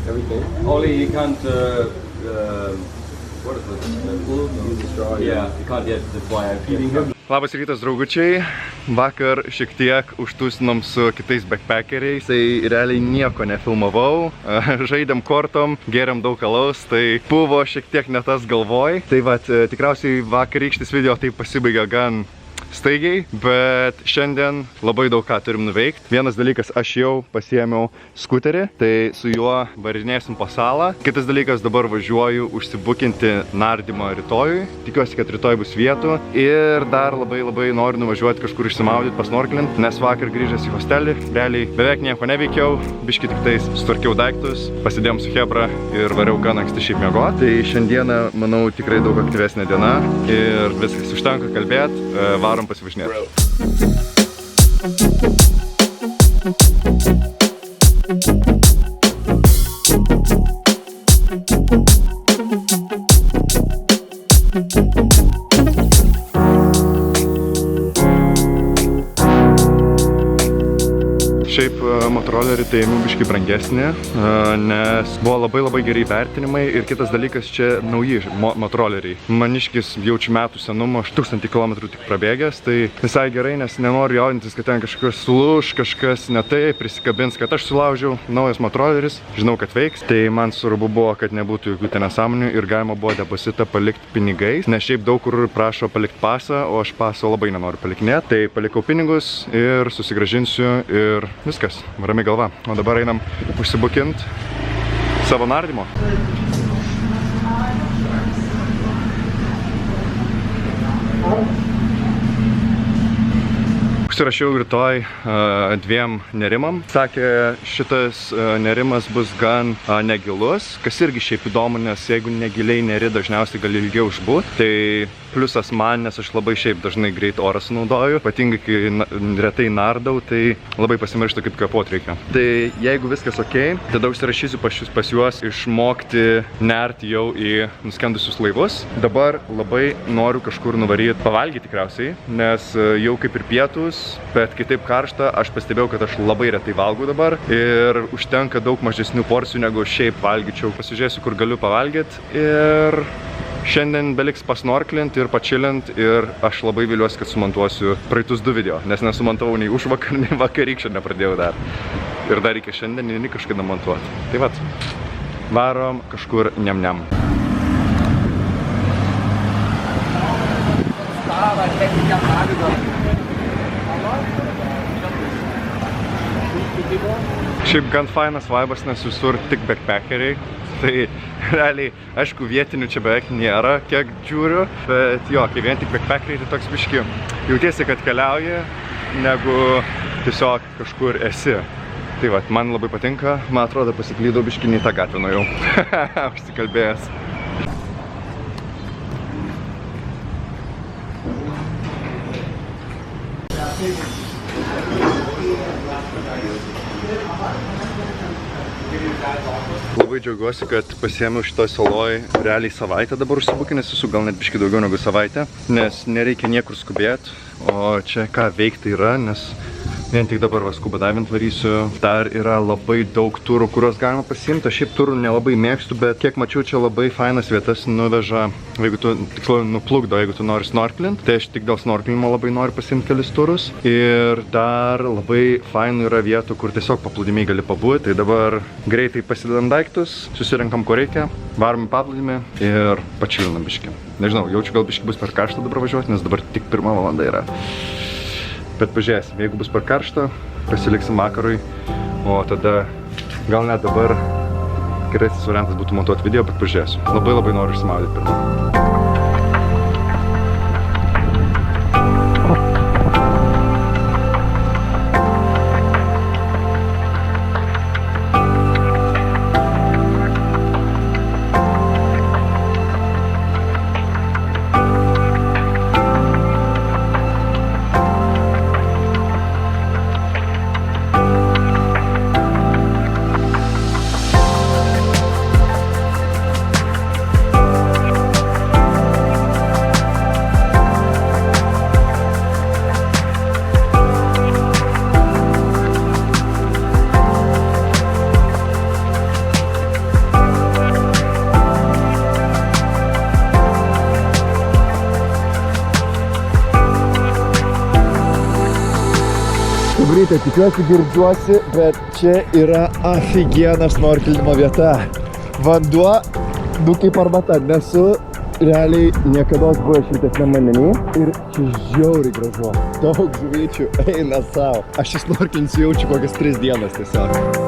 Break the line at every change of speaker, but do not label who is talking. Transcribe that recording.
everything. Only you can't. What is it? Pull use the straw. Yeah, you can't yet. That's why I'm feeding him.
Labas rytas, draugučiai. Vakar šiek tiek užtūsinom su kitais backpackeriais. Tai realiai nieko nefilmavau. Žaidėm kortom, gėrėm daug alaus. Tai buvo šiek tiek ne tas galvoj. Tai vat, tikriausiai vakarykštis video tai pasibaigė gan staigiai, bet šiandien labai daug ką turim nuveikti. Vienas dalykas, aš jau pasiėmiau skuterį, tai su juo varinėsim po salą. Kitas dalykas, dabar važiuoju užsibukinti nardymą rytojui. Tikiuosi, kad rytoj bus vietų. Ir dar labai noriu nuvažiuoti kažkur išsimaudyti, pasnorklint, nes vakar grįžęs į hostelį, realiai beveik nieko neveikiau, biški tik tais sutvarkiau daiktus, pasidėjom su Hebra ir variau gan anksti šiaip miegoti. Tai šiandieną, manau, tikrai daug aktyvesnė diena ir viskas, užtenka kalbėti, varom pasivažinėti. Šiaip Motorolerį tai ėmiau biškai brangesnį, nes buvo labai gerai vertinimai ir kitas dalykas, čia nauji Motoroleriai. Maniškis jaučiu metų senumo, 1000 km tik prabėgęs, tai visai gerai, nes nenoriu jaudintis, kad ten kažkas sulūš, kažkas ne tai, prisikabins, kad aš sulaužiau. Naujas Motoroleris, žinau, kad veiks, tai man svarbu buvo, kad nebūtų jokių ten nesąmonių ir galima buvo depozitą palikti pinigais, nes šiaip daug kur prašo palikti pasą, o aš paso labai nenoriu palikinėti. Tai palikau pinigus ir susigrąžinsiu ir viskas, rami galva. O dabar einam užsibukint savo nardymo. Užsirašiau rytoj 2 nerimam. Sakė, šitas nerimas bus gan negilus, kas irgi šiaip įdomu, nes jeigu negiliai neri, dažniausiai gali ilgiau išbūt. Tai pliusas man, nes aš labai šiaip dažnai greit orą sunaudoju, ypatingai kai retai nardau, tai labai pasimirštu, kaip kvėpuot reikia. Tai jeigu viskas ok, tada užsirašysiu pas juos išmokti nerti jau į nuskendusius laivus. Dabar labai noriu kažkur nuvaryti pavalgyti tikriausiai, nes jau kaip ir pietus, bet kai taip karšta, aš pastebėjau, kad aš labai retai valgau dabar ir užtenka daug mažesnių porcijų, negu šiaip valgyčiau. Pasižiūrėsiu, kur galiu pavalgyti ir šiandien beliks pasnorklint ir pačilint ir aš labai viliuosi, kad sumontuosiu praeitus 2 video, nes nesumantavau nei užvakar, nei vakarykščio nepradėjau dar. Ir dar reikia šiandien kažkada montuoti. Tai vat, varom kažkur niam. Šiaip gan fainas vaibas, nes visur tik backpackeriai. Tai realiai, aišku, vietinių čia beveik nėra, kiek žiūriu, bet jo, kai vien tik backpackeriai, tai toks biški jautiesi, kad keliauji, negu tiesiog kažkur esi. Tai vat, man labai patinka, man atrodo pasiklydau biški į tą gatvę nuėjau. Užsikalbėjęs. Labai džiaugiuosi, kad pasiėmiau šitoj saloj realiai savaitę dabar užsibukinęs esu, gal net biškai daugiau negu savaitę, nes nereikia niekur skubėti, o čia ką veikti yra, nes vien tik dabar scuba diving varysiu. Dar yra labai daug turų, kuriuos galima pasiimti. Aš šiaip turų nelabai mėgstu, bet kiek mačiau, čia labai fainas vietas nuveža, jeigu tu, tiksliau, nuplukdo, jeigu tu nori snorklint. Tai aš tik dėl snorklinimo labai noriu pasiimti kelis turus. Ir dar labai fainų yra vietų, kur tiesiog paplūdimiai gali pabūti. Tai dabar greitai pasidedam daiktus, susirenkam ko reikia, varom į paplūdimį ir pačilinam biškį. Nežinau, jaučiu, gal biškį bus per karštą dabar važiuoti, nes dabar tik 1 valanda yra. Bet pažiūrėsim, jeigu bus per karštą, pasiliksim vakarui, o tada gal net dabar geresnis variantas būtų montuoti video, bet pažiūrėsiu. Labai noriu išsimaudyti pirmą.
Chebrytė, tikiuosi girdžiuosi, bet čia yra aфиgenas snorkelinimo vieta. Vanduo, kaip arbata, nesu realiai niekados buvo šiltesniam vandeny ir čia žiauriai gražu. Daug žuvyčių eina savo. Aš snorkelinsiu jaučiu kokias 3 dienas tiesiog.